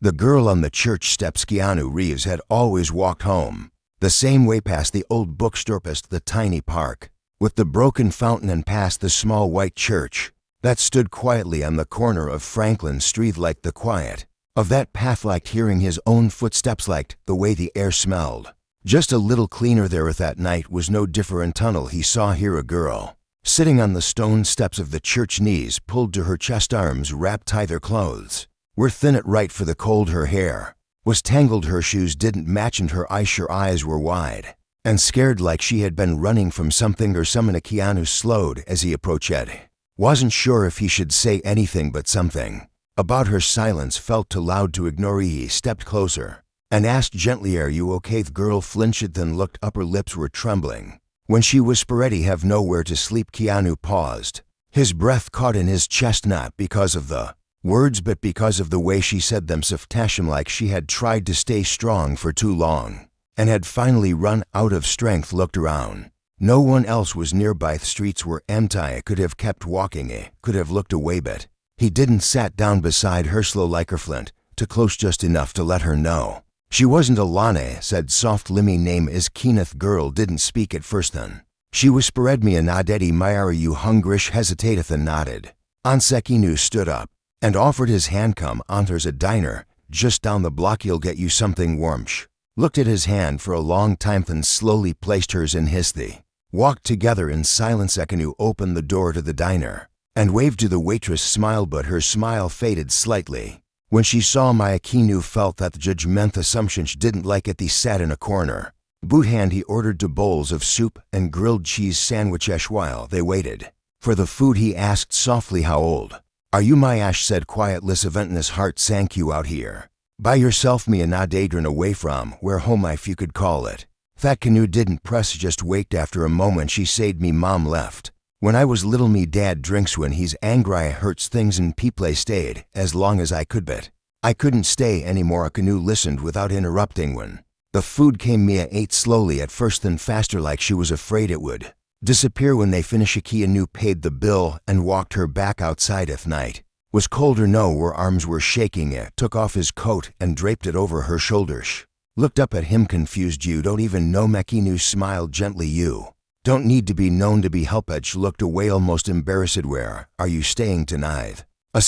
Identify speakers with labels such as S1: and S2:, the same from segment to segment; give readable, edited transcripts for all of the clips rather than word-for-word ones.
S1: The girl on the church steps Keanu Reeves had always walked home, the same way past the old bookstore, past the tiny park, with the broken fountain, and past the small white church that stood quietly on the corner of Franklin Street, like the quiet of that path, liked hearing his own footsteps, liked the way the air smelled just a little cleaner there. If that night was no different tunnel, he saw here a girl sitting on the stone steps of the church, knees pulled to her chest, arms wrapped tight. Her clothes were thin at right for the cold, her hair was tangled, her shoes didn't match, and her eyes were wide and scared, like she had been running from something or someone. Keanu slowed as he approached. Wasn't sure if he should say anything, but something about her silence felt too loud to ignore. He stepped closer and asked gently, "Are you okay?" The girl flinched, then looked up. Her lips were trembling when she whispered, "Have nowhere to sleep." Keanu paused. His breath caught in his chest, not because of the words, but because of the way she said them, soft, like she had tried to stay strong for too long and had finally run out of strength. Looked around. No one else was nearby. The streets were empty. Could have kept walking, could have looked away, but he didn't. Sat down beside her, slow like her flint, too close, just enough to let her know she wasn't alone. Said softly, "Me name is Kenneth." Girl didn't speak at first, then she whispered, "Me a nodded. My, are you hungry?" Hesitated and nodded. Keanu stood up and offered his hand. "Come on, there's a diner just down the block. He'll get you something warm." She looked at his hand for a long time, then slowly placed hers in his. They walked together in silence. Keanu opened the door to the diner and waved to the waitress, smiled, but her smile faded slightly when she saw Maya. Keanu felt that the judgment assumption she didn't like it. He sat in a corner. Boot hand, he ordered 2 bowls of soup and grilled cheese sandwiches. While they waited for the food, he asked softly, "How old are you?" Maya said quietly. Event in his heart sank. "You out here by yourself?" "Me and Adrian away from where home, if you could call it." That Keanu didn't press, just wait. After a moment she said, "Me mom left when I was little. Me dad drinks when he's angry. I hurts things, and people stayed as long as I could, but I couldn't stay anymore." Keanu listened without interrupting. When the food came, Mia ate slowly at first, then faster, like she was afraid it would disappear. When they finished, Keanu paid the bill and walked her back outside. If night was cold or no, her arms were shaking. Took off his coat and draped it over her shoulders. Looked up at him confused. "You don't even know me?" Keanu smiled gently. "You don't need to be known to be helped." She looked away, almost embarrassed. "Where are you staying tonight?"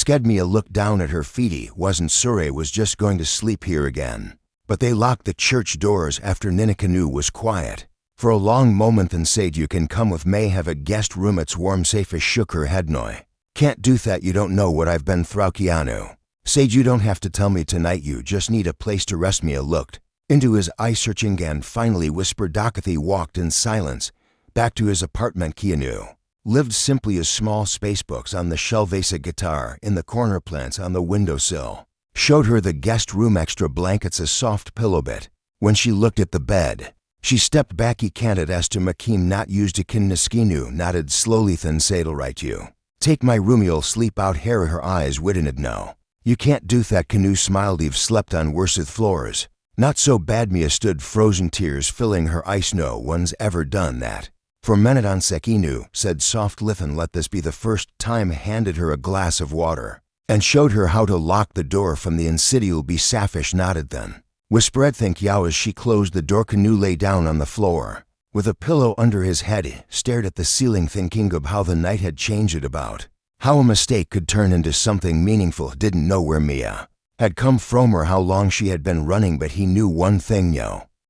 S1: Mia looked down at her feet. He wasn't sure he was just going to sleep here again. But they locked the church doors after Nina. Keanu was quiet for a long moment, then said, "You can come with me. Have a guest room. It's warm, safe." Shook her head. "No, can't do that. You don't know what I've been through." Keanu said, "You don't have to tell me tonight. You just need a place to rest." Mia looked into his eyes, searching, and finally whispered, "He walked in silence back to his apartment. Keanu lived simply. A small space, books on the shelf, a guitar in the corner, plants on the windowsill. Showed her the guest room, extra blankets, a soft pillow bit. When she looked at the bed, she stepped back. "He can't." It asked to Makim, not used to kindness. Keanu nodded slowly, then said, "All right, you take my room. You'll sleep out here." Her eyes widened. "No, you can't do that." Keanu smiled. "You've slept on worse floors." "Not so bad." Mia stood, frozen, tears filling her eyes. "No one's ever done that for a minute." Keanu said softly, "And let this be the first time." Handed her a glass of water and showed her how to lock the door from the inside. "You'll be safish." Nodded, then whispered, "Think yow." As she closed the door, Keanu lay down on the floor with a pillow under his head, stared at the ceiling, thinking of how the night had changed, about how a mistake could turn into something meaningful. Didn't know where Mia had come from or how long she had been running, but he knew one thing,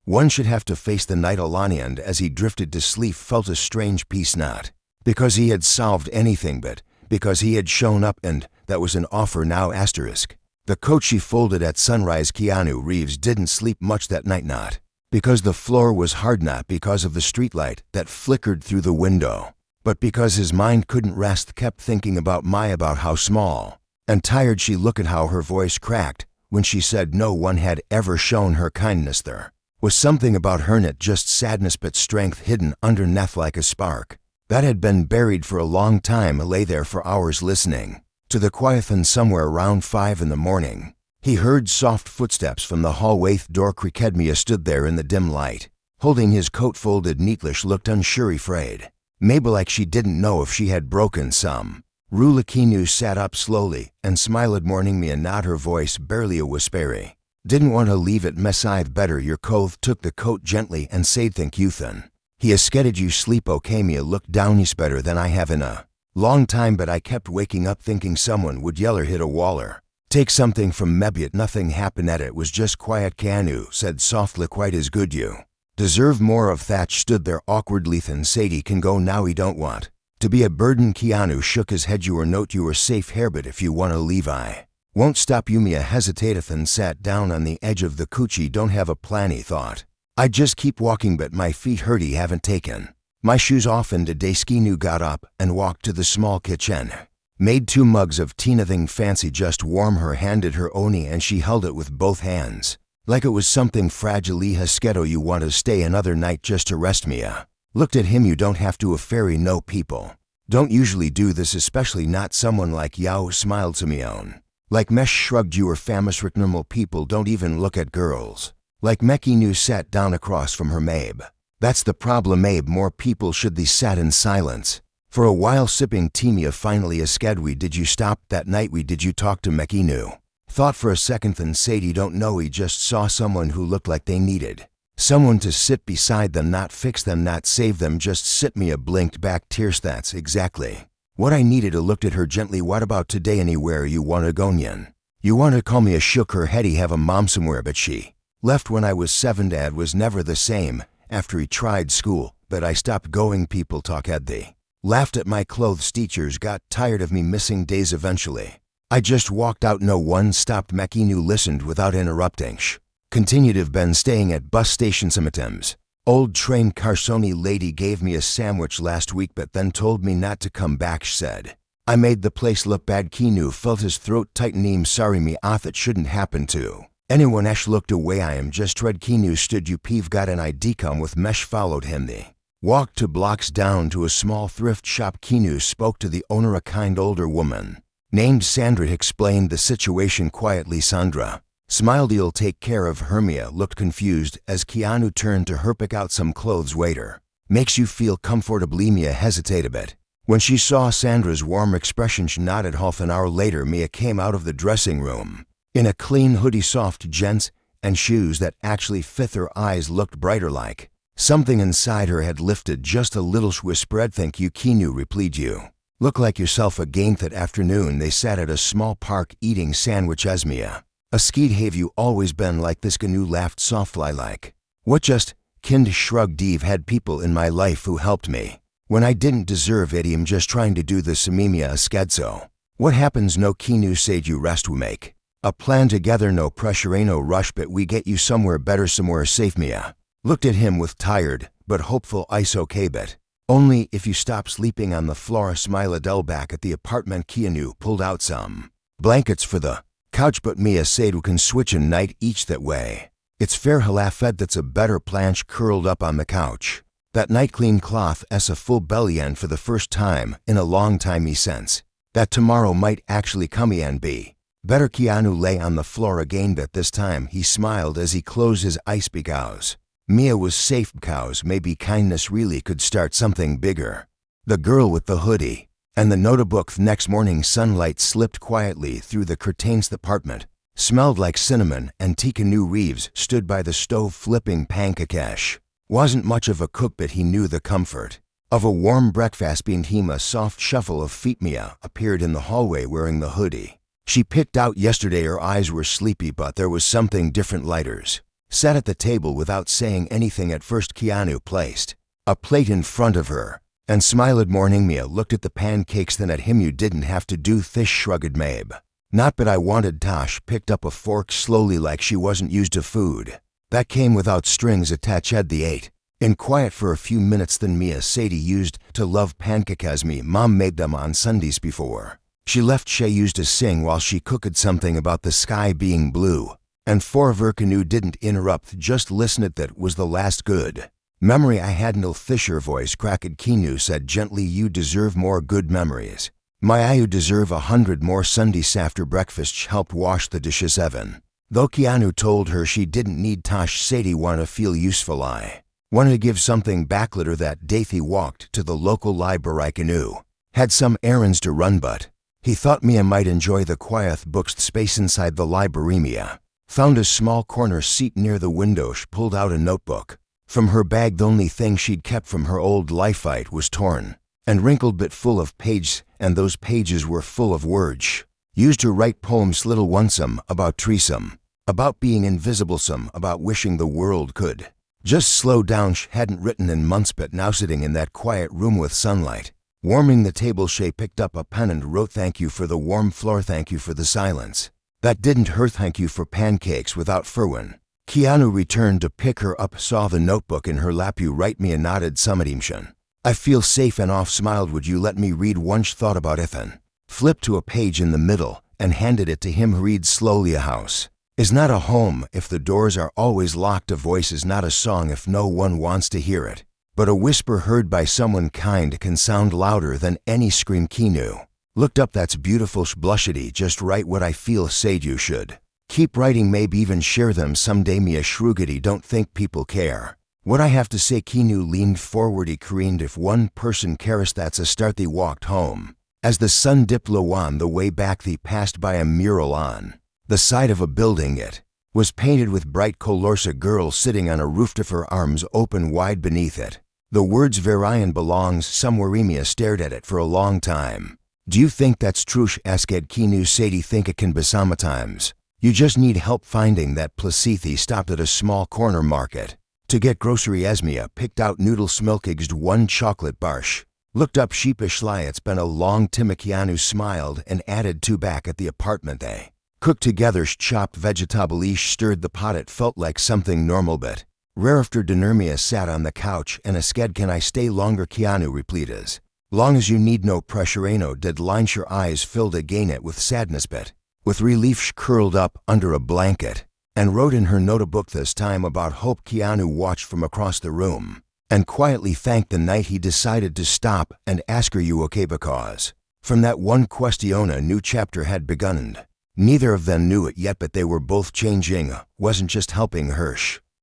S1: one should have to face the night alone. And as he drifted to sleep, felt a strange peace, not because he had solved anything, but because he had shown up, and that was an offer now. The coat she folded at sunrise. Keanu Reeves didn't sleep much that night, not because the floor was hard, not because of the streetlight that flickered through the window, but because his mind couldn't rest. Kept thinking about Maya, about how small and tired she looked, at how her voice cracked when she said no one had ever shown her kindness. There was something about her, not just sadness, but strength hidden underneath, like a spark that had been buried for a long time. Lay there for hours listening to the quiet, and somewhere around 5 in the morning, he heard soft footsteps from the hallway. Door creaked. Mia stood there in the dim light, holding his coat folded neatly. She looked unsure, afraid, maybe like she didn't know if she had broken some Rula Keanu sat up slowly and smiled morning me and not her voice barely a whispery. Didn't want to leave it messive better your coth took the coat gently and said thank you thin. He has skedded you sleep okay me a look down is better than I have in a long time but I kept waking up thinking someone would yeller hit a waller. Take something from Mebiot nothing happened at it was just quiet Keanu said softly quite as good you. Deserve more of Thatch stood there awkwardly thin Sadie can go now he don't want to be a burden Keanu shook his head you are note you are safe here but if you want to leave I won't stop you Mia hesitated and sat down on the edge of the coochie don't have a plan he thought. I just keep walking but my feet hurt he haven't taken my shoes off and today Keanu got up and walked to the small kitchen. Made 2 mugs of tea nothing fancy just warm her handed her oni and she held it with both hands. Like it was something fragile Hesketo you want to stay another night just to rest Mia. Looked at him you don't have to a fairy no people. Don't usually do this especially not someone like Yao smiled to me own. Like Mesh shrugged you are famous normal people don't even look at girls. Like Meki knew sat down across from her Mabe. That's the problem Mabe more people should they sat in silence. For a while sipping tea Mia finally Eskedwe did you stop that night we did you talk to Meki knew. Thought for a second then Sadie don't know he just saw someone who looked like they needed someone to sit beside them not fix them not save them just sit Mia blinked back tears that's exactly what I needed. I looked at her gently what about today anywhere you want to go Nyan? You want to call me a shook her head he have a mom somewhere but she left when I was 7 dad was never the same after he tried school but I stopped going people talk had they laughed at my clothes teachers got tired of me missing days eventually. I just walked out no one stopped Mekinu listened without interrupting continued have been staying at bus station sometimes. Old train Carsoni lady gave me a sandwich last week but then told me not to come back said. I made the place look bad Keanu felt his throat tighten sorry me I thought shouldn't happen to anyone looked away I am just tread Keanu stood you peeve got an ID come with Mesh followed him they walked 2 blocks down to a small thrift shop Keanu spoke to the owner a kind older woman named Sandra explained the situation quietly Sandra smiled he'll take care of Hermia looked confused as Keanu turned to her pick out some clothes waiter. Makes you feel comfortably Mia hesitate a bit. When she saw Sandra's warm expression she nodded half an hour later Mia came out of the dressing room. In a clean hoodie soft gents and shoes that actually fit her eyes looked brighter like something inside her had lifted just a little whispered thank you Keanu replied you. Look like yourself again that afternoon they sat at a small park eating sandwich as Mia. A skeed have you always been like this Keanu laughed softly like. What just, Kind shrugged Eve had people in my life who helped me. When I didn't deserve it I'm just trying to do the Samimia a skedso. What happens no Keanu said you rest we make. A plan together no pressure ain't no rush but we get you somewhere better somewhere safe Mia. Looked at him with tired, but hopeful eyes okay but. Only if you stop sleeping on the floor smile Adele back at the apartment Keanu pulled out some blankets for the couch but Mia said we can switch a night each that way. It's fair halafed that's a better planche curled up on the couch. That night clean cloth a full belly and for the first time in a long time he sense that tomorrow might actually come and be better. Keanu lay on the floor again but this time he smiled as he closed his eyes because Mia was safe because maybe kindness really could start something bigger. The girl with the hoodie and the notebook next morning sunlight slipped quietly through the curtains the apartment. Smelled like cinnamon and KeanuReeves stood by the stove flipping pancakes. Wasn't much of a cook but he knew the comfort of a warm breakfast behind him. A soft shuffle of feet Mia appeared in the hallway wearing the hoodie she picked out yesterday. Her eyes were sleepy but there was something different lighters. Sat at the table without saying anything at first. Keanu placed a plate in front of her and smiled morning. Mia looked at the pancakes then at him. You didn't have to do this shrugged Mabe. Not but I wanted. Tosh picked up a fork slowly like she wasn't used to food that came without strings attached. They ate in quiet for a few minutes then Mia Sadie used to love pancakes me mom made them on Sundays before she left. She used to sing while she cooked something about the sky being blue and for of her Keanu didn't interrupt just listened. That was the last good memory I had. No Fisher voice cracked. Keanu said gently you deserve more good memories. My you deserve 100 more Sundays after breakfast helped wash the dishes Evan. Though Keanu told her she didn't need. Tosh Sadie wanna feel useful. I wanted to give something back later that day. He walked to the local library. Keanu Had some errands to run, but he thought Mia might enjoy the quiet booked space inside the library. Mia found a small corner seat near the window. She pulled out a notebook from her bag. The only thing she'd kept from her old life was torn and wrinkled but full of pages, and those pages were full of words used to write poems. Little one, some about trees, some about being invisible, some about wishing the world could just slow down. She hadn't written in months, but now sitting in that quiet room with sunlight warming the table, she picked up a pen and wrote, "Thank you for the warm floor, thank you for the silence that didn't hurt, thank you for pancakes without Furwin." Keanu returned to pick her up, saw the notebook in her lap. "You write me," and nodded. "Summatimtion. I feel safe and off." Smiled. "Would you let me read one?" She thought about Ethan, flipped to a page in the middle, and handed it to him. Read slowly. "A house is not a home if the doors are always locked. A voice is not a song if no one wants to hear it. But a whisper heard by someone kind can sound louder than any scream." Keanu looked up. "That's beautiful." Blushity. "Just write what I feel." Said you should keep writing, maybe even share them someday." Mia shrugity. "Don't think people care what I have to say." Keanu leaned forward. He careened. "If one person cares, that's a start." They walked home. As the sun dipped low on the way back, they passed by a mural on the side of a building. It was painted with bright colors. A girl sitting on a rooftop, her arms open wide beneath it. The words "Varian belongs somewhere." Mia stared at it for a long time. "Do you think that's true?" She asked. Keanu said he think it can be sometimes. "You just need help finding that place." He stopped at a small corner market to get grocery. As Mia picked out noodles, milk, eggs, one chocolate bar, she looked up sheepishly. "It's been a long time." Keanu smiled and added 2 back at the apartment. They cooked together. She chopped vegetables, stirred the pot. It felt like something normal but rare. After dinner, Mia sat on the couch and asked, "Can I stay longer?" Keanu replied, "As long as you need. No pressure." No deadline. Her eyes filled again it with sadness, but with relief. She curled up under a blanket and wrote in her notebook, this time about hope. Keanu watched from across the room and quietly thanked the night. He decided to stop and ask her, "You okay?" Because from that one question a new chapter had begun. Neither of them knew it yet, but they were both changing. Wasn't just helping her,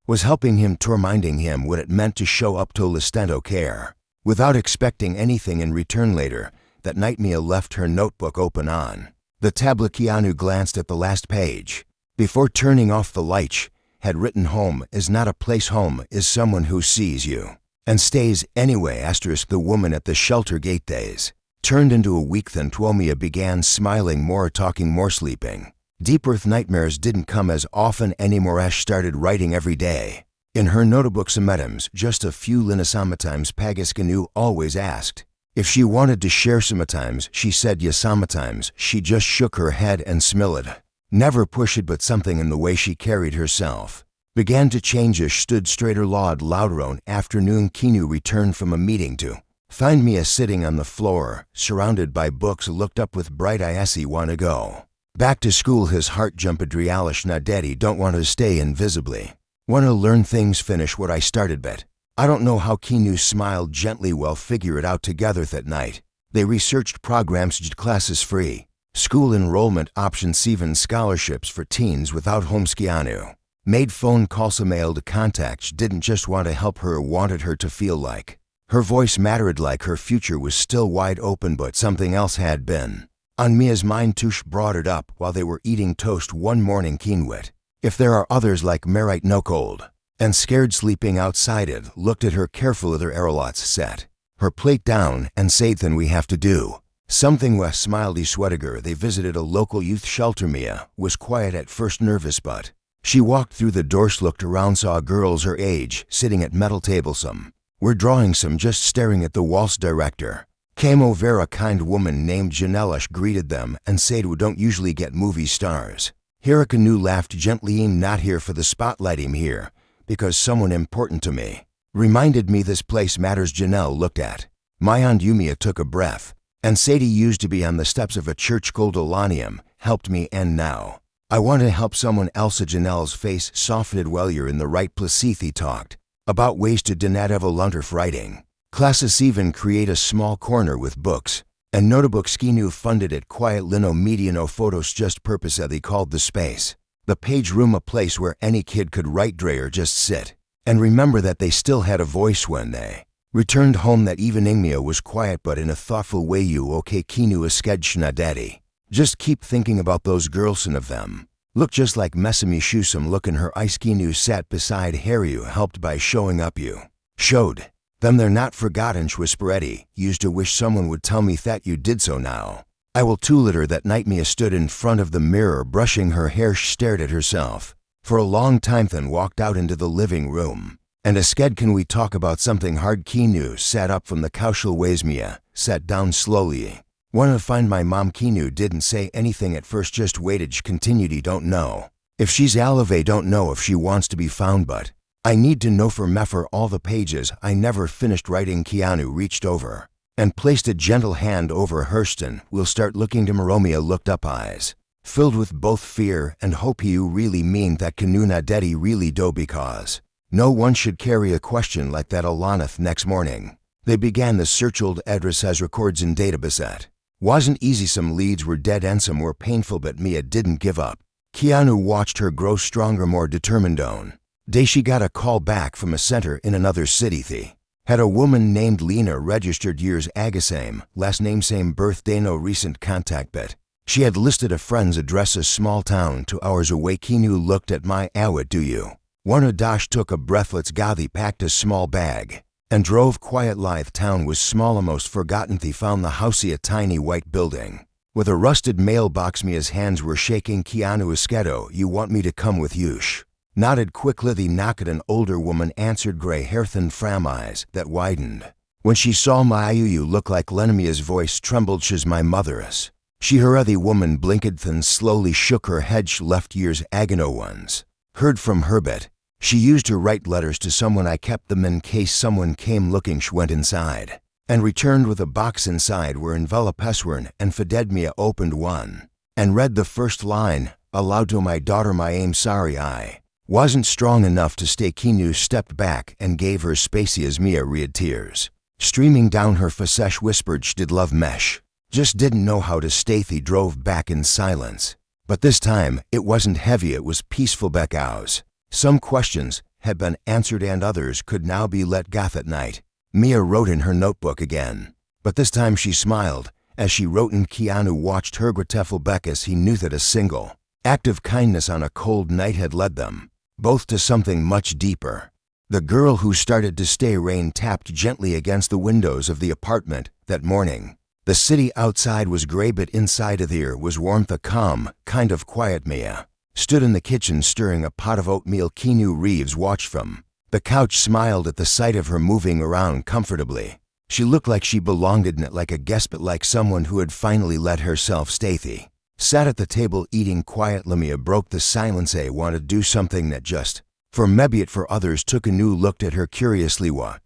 S1: was helping him, reminding him what it meant to show up to Listento care without expecting anything in return. Later that night, Mia left her notebook open on the tablet. Keanu glanced at the last page before turning off the light. She had written, "Home is not a place. Home is someone who sees you and stays anyway." The woman at the shelter gate days turned into a week. Then Mia began smiling more, talking more, sleeping deeper. Nightmares didn't come as often anymore. Ash started writing every day in her notebook. Sometimes just a few lines. Sometimes Pagascanu always asked if she wanted to share. Sometimes she said yes. Sometimes she just shook her head and smiled. Never pushed it, but something in the way she carried herself began to change. As she stood straighter. Louder on afternoon, Keanu returned from a meeting to find Mia sitting on the floor, surrounded by books. Looked up with bright eyes. "He wanna go back to school." His heart jumped. "Realish na daddy, don't want to stay invisibly. Want to learn things, finish what I started, but I don't know how." Keanu smiled gently. "Well, figure it out together." That night, they researched programs, classes free, school enrollment options, even scholarships for teens without homes. Keanu made phone calls, mailed contacts. Didn't just want to help her, wanted her to feel like her voice mattered, like her future was still wide open. But something else had been on Mia's mind too. She brought it up while they were eating toast one morning. "Keenwit, if there are others like Merite, no cold and scared sleeping outside." It looked at her carefully. Their aerolots set her plate down and said, "Then we have to do something." Wes smiled. He sweatiger. They visited a local youth shelter. Mia was quiet at first, nervous, but she walked through the doors, looked around, saw girls her age sitting at metal tables. Some were drawing, some just staring at the walls. Director came over. A kind woman named Janella greeted them and said, "We don't usually get movie stars here." Keanu laughed gently. "I'm not here for the spotlight. I'm here because someone important to me reminded me this place matters." Janelle looked at Mayan. Mia took a breath and said, "He used to be on the steps of a church called Olanium, helped me, and now I want to help someone else." Janelle's face softened. "Well, you're in the right place." He talked about ways to donate volunteer writing classes, even create a small corner with books and notebooks. Keanu funded it. Quiet lino media, no photos, just purpose. They called the space the page room, a place where any kid could write, draw, or just sit and remember that they still had a voice when they Returned home that evening. Mia was quiet but in a thoughtful way. You okay, Keanu? Daddy. Just keep thinking about those girls and of them. Look just like Messamy Shoesome look in her ice. Keanu sat beside Harry. You helped by showing up. You showed them they're not forgotten. Whisper Eddie. Used to wish someone would tell me that you did so now. I will too. Later that night Mia stood in front of the mirror brushing her hair. She stared at herself for a long time, then walked out into the living room. And Asked, can we talk about something hard? Keanu sat up from the couch. Ways. Mia sat down slowly. Want to find my mom? Keanu didn't say anything at first, just waited. She continued, I don't know if she's alive. I don't know if she wants to be found, but I need to know for me for all the pages I never finished writing. Keanu reached over and placed a gentle hand over Hurston. We'll start looking to Maromia looked up, eyes filled with both fear and hope. You really mean that? Kanuna Dedi really do, because no one should carry a question like that. Alaneth. Next morning they began the search. Old address has records in database. That wasn't easy. Some leads were dead and some were painful, but Mia didn't give up. Keanu watched her grow stronger, more determined. On day she got a call back from a center in another city. They had a woman named Lena registered years ago, same last name, same birthday, no recent contact, but she had listed a friend's address, a small town 2 hours away. Keanu looked at my Awit. Do you wanna dash? Took a breath. Let's go. They packed a small bag and drove quiet. Lithe town was small, almost forgotten. They found the housey, a tiny white building with a rusted mailbox. Mia's hands were shaking. Keanu Esquedo, you want me to come with you? Shh. Nodded quickly. The knock. An older woman answered, gray hair, thin fram eyes that widened when she saw my you look like Lena. Mia's voice trembled. She's my mother's. She her. The woman blinked, then slowly shook her head. She left years ago. No one's heard from her, but she used to write letters to someone. I kept them in case someone came looking. She went inside and returned with a box. Inside were envelopes and faded. Mia opened one and read the first line aloud. To my daughter, my aim sorry I wasn't strong enough to stay. Keanu stepped back and gave her spacey as Mia read, tears streaming down her face. Whispered she did love mesh, just didn't know how to stay. They drove back in silence, but this time it wasn't heavy, it was peaceful. Beckhouse. Some questions had been answered and others could now be let go. At night Mia wrote in her notebook again, but this time she smiled as she wrote, and Keanu watched her grateful back as he knew that a single act of kindness on a cold night had led them both to something much deeper. The girl who started to stay. Rain tapped gently against the windows of the apartment that morning. The city outside was gray, but inside of there was warmth, a calm kind of quiet. Mia stood in the kitchen stirring a pot of oatmeal. KeanuReeves watched from the couch, smiled at the sight of her moving around comfortably. She looked like she belonged in it, like a guest, but like someone who had finally let herself stay. They sat at the table eating quietly. Mia broke the silence. I want to do something that just for maybe it for others. Took a new looked at her curiously. What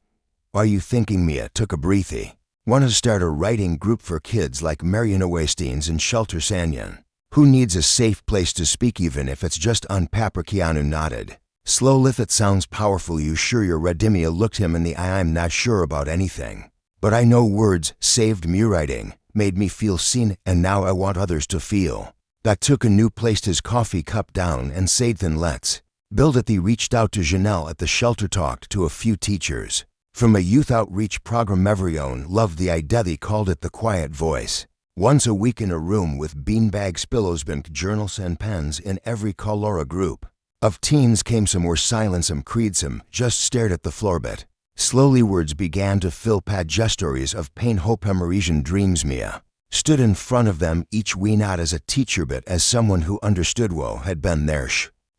S1: are you thinking? Mia took a breathy. Want to start a writing group for kids like Marion Owasteins and Shelter Sanyan, who needs a safe place to speak, even if it's just on paper. Keanu nodded. Slowly. It sounds powerful. You sure you're ready? Mia looked him in the eye. I'm not sure about anything, but I know words saved me. Writing made me feel seen, and now I want others to feel that. Took a new placed his coffee cup down and said, then let's build it. He reached out to Janelle at the shelter, talked to a few teachers from a youth outreach program. Everyone loved the idea. They called it the quiet voice. Once a week in a room with beanbags, pillows, bink, journals and pens in every color. A group of teens came. Some were silent, some creed, some just stared at the floor. But slowly words began to fill pad stories of pain, hope, Emerisian dreams. Mia stood in front of them, each we not as a teacher but as someone who understood what had been there.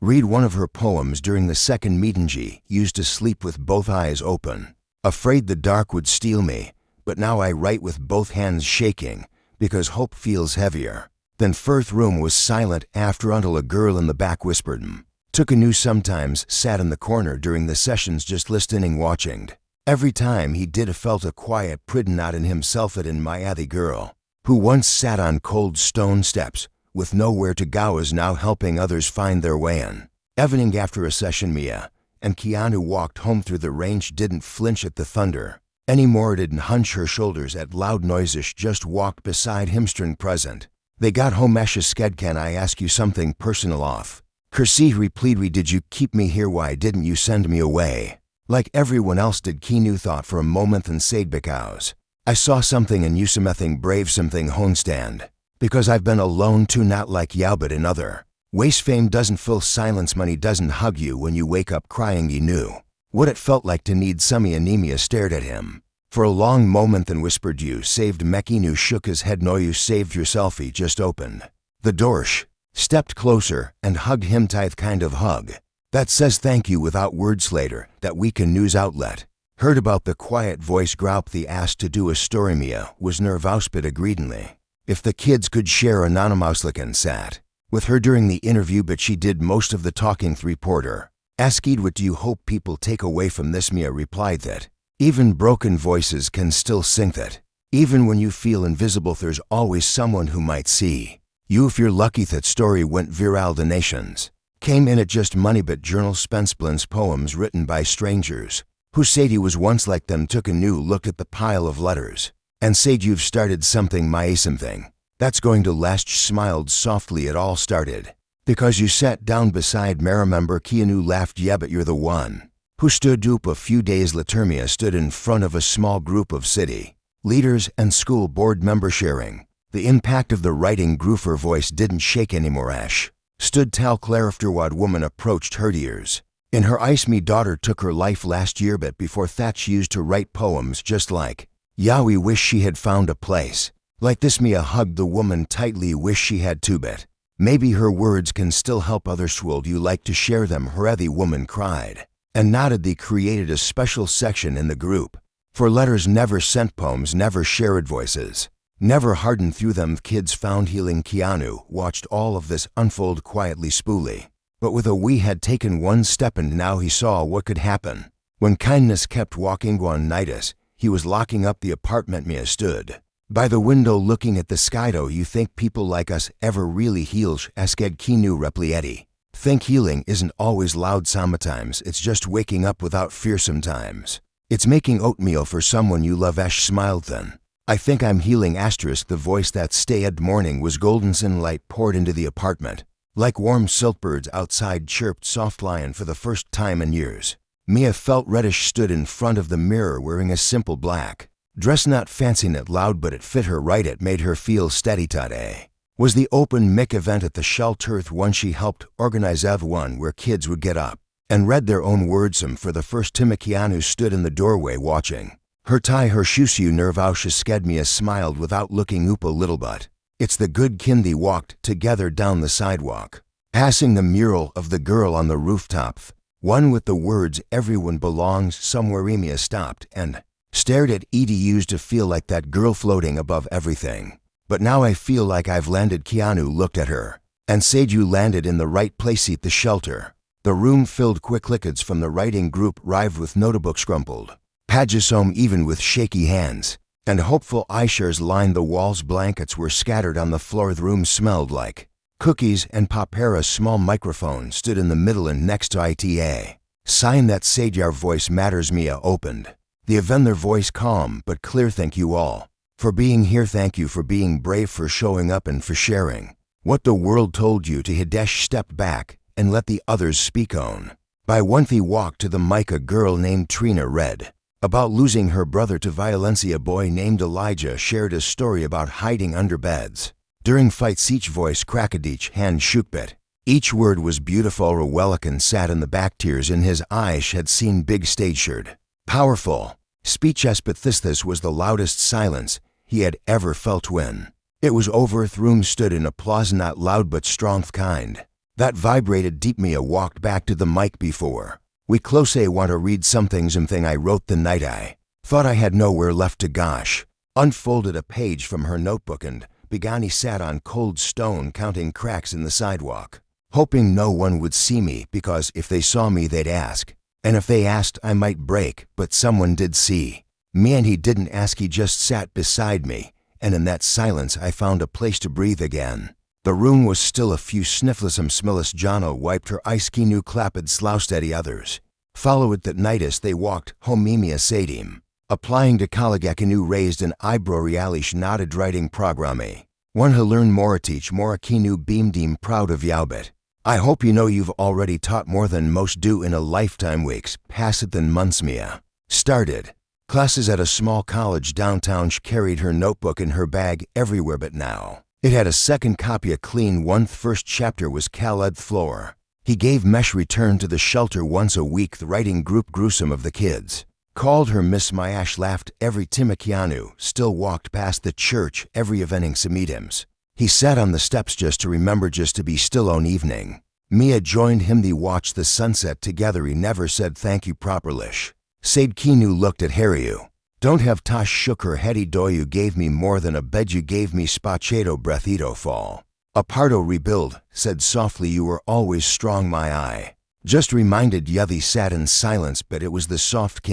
S1: Read one of her poems during the second meeting. She used to sleep with both eyes open, afraid the dark would steal me, but now I write with both hands shaking because hope feels heavier. Then first room was silent after until a girl in the back whispered Took a new sometimes sat in the corner during the sessions just listening, watching. Every time he did, felt a quiet pride not in himself but in my the girl who once sat on cold stone steps with nowhere to go is now helping others find their way in. Evening after a session, Mia and Keanu walked home through the rain. She didn't flinch at the thunder anymore, didn't hunch her shoulders at loud noises, just walked beside him, string present. They got home. Esha sked, can I ask you something personal? Off Kersi replead, did you keep me here? Why didn't you send me away? Like everyone else did, Keanu thought for a moment and said, because I saw something in you, something brave, something homestand. Because I've been alone too, not like you, but in other ways. Fame doesn't fill silence, money doesn't hug you when you wake up crying. He knew what it felt like to need some. Anemia stared at him for a long moment and whispered, "You saved me." Keanu shook his head. "No, you saved yourself." He just opened the door, stepped closer, and hugged him tight, kind of hug that says thank you without words. Later, that weekend news outlet heard about the quiet voice group they asked to do a story. Mia was nervous but agreedly if the kids could share anonymously, and sat with her during the interview, but she did most of the talking. The reporter asked, "What do you hope people take away from this?" Mia replied that even broken voices can still sing, that even when you feel invisible, there's always someone who might see you if you're lucky. That story went viral. Donations came in at just money, but journal Spence's poems written by strangers who said he was once like them took a new look at the pile of letters and said, "You've started something, something that's going to last." She smiled softly. "It all started because you sat down beside me." Remember? Keanu laughed. "Yeah, but you're the one who stood up." A few days later, Mia stood in front of a small group of city leaders and school board members sharing the impact of the writing. Grew. Her voice didn't shake anymore. Ash stood tall. Clear. Afterward, woman approached her, tears in her eyes. "Me daughter took her life last year, but before that she used to write poems just like we wish she had found a place like this." Mia hugged the woman tightly. "Wish she had too, but maybe her words can still help others. Would you like to share them?" Her the woman cried and nodded. They created a special section in the group for letters never sent, poems never shared, voices never hardened. Through them, kids found healing. Keanu watched all of this unfold quietly, spoolily, but with a we had taken one step, and now he saw what could happen when kindness kept walking. One night, he was locking up the apartment, Mia stood by the window looking at the sky. "Do you think people like us ever really heal?" asked Keanu replied. "Think healing isn't always loud. Sometimes it's just waking up without fear. Sometimes it's making oatmeal for someone you love." Ash smiled. "Then I think I'm healing." The voice that stayed morning was golden. Sunlight poured into the apartment like warm silk. Birds outside chirped soft. Lion for the first time in years. Mia felt reddish, stood in front of the mirror wearing a simple black dress, not fancy, not loud, but it fit her right. It made her feel steady. Today was the open mic event at the shelter, one she helped organize, one where kids would get up and read their own words. For the first time, Keanu stood in the doorway watching her tie her shoes. "You nervous?" Mia smiled without looking up a little, but it's the good kind. They walked together down the sidewalk, passing the mural of the girl on the rooftop, one with the words, "Everyone belongs somewhere." Mia stopped and stared at Edie. "Used to feel like that girl floating above everything, but now I feel like I've landed." Keanu looked at her and said, "You landed in the right place." At the shelter, the room filled. Quick clickets from the writing group arrived with notebooks crumpled pages home, even with shaky hands, and hopeful eyeshares lined the walls. Blankets were scattered on the floor. The room smelled like cookies and papyrus. A small microphone stood in the middle, and next to it, sign that said, "Your voice matters." Mia opened the event, their voice calm but clear. "Thank you all for being here. Thank you for being brave, for showing up, and for sharing what the world told you to." Hidesh stepped back and let the others speak. On by one, they walked to the mic. A girl named Trina read about losing her brother to violence. A boy named Elijah shared a story about hiding under beds during fights. Each voice cracked, each hand shook, but each word was beautiful. Rowellican sat in the back, tears in his eyes. Had seen big stage shirt, powerful speech, but this was the loudest silence he had ever felt. When it was over, the room stood in applause, not loud but strong, kind that vibrated deep. Mia walked back to the mic. "Before we close, I want to read something I wrote the night I thought I had nowhere left to." Gosh unfolded a page from her notebook and began. He sat on cold stone, counting cracks in the sidewalk, hoping no one would see me, because if they saw me they'd ask, and if they asked I might break. But someone did see me, and he didn't ask. He just sat beside me, and in that silence I found a place to breathe again. The room was still. A few sniffles. Smillis Jono wiped her eyes. Keanu clapped, slouched at the others. Follow it. That night as they walked home, Mia said him applying to college. Keanu raised an eyebrow. Realish nodded. Writing programme one who learn more, teach more. Keanu beamed him, proud of Yaubit. I hope you know you've already taught more than most do in a lifetime. Weeks pass it than months. Mia started classes at a small college downtown. She carried her notebook in her bag everywhere, but now it had a second copy, a clean one. The first chapter was Khaled Floor. He gave Mesh return to the shelter once a week. The writing group gruesome of the kids called her Miss Myash, laughed every time. Keanu still walked past the church every evening to meet him. He sat on the steps just to remember, just to be still on evening. Mia joined him. They watched the sunset together. He never said thank you properlish. Said Keanu looked at Harry. You don't have. Tosh shook her head. You gave me more than a bed, you gave me spacheto breathito fall. Aparto rebuild, said softly. You were always strong. My eye just reminded ya. They sat in silence, but it was the soft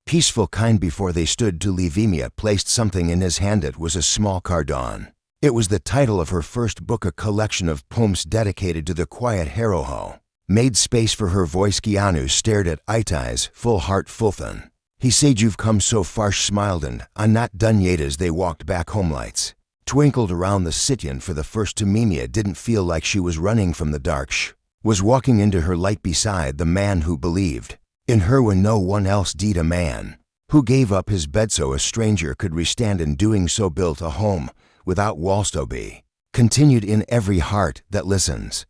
S1: peaceful kind. Before they stood to leave, Mia placed something in his hand. It was a small cardon. It was the title of her first book, a collection of poems dedicated to the quiet hero. Made space for her voice. Keanu stared at Itai's full heart. Fulton. He said, you've come so far. She smiled, and I'm not done yet. As they walked back home, lights twinkled around the city, for the first time Mia didn't feel like she was running from the dark. She was walking into her light beside the man who believed in her when no one else did. A man who gave up his bed so a stranger could restand, in doing so built a home without walls to be continued in every heart that listens.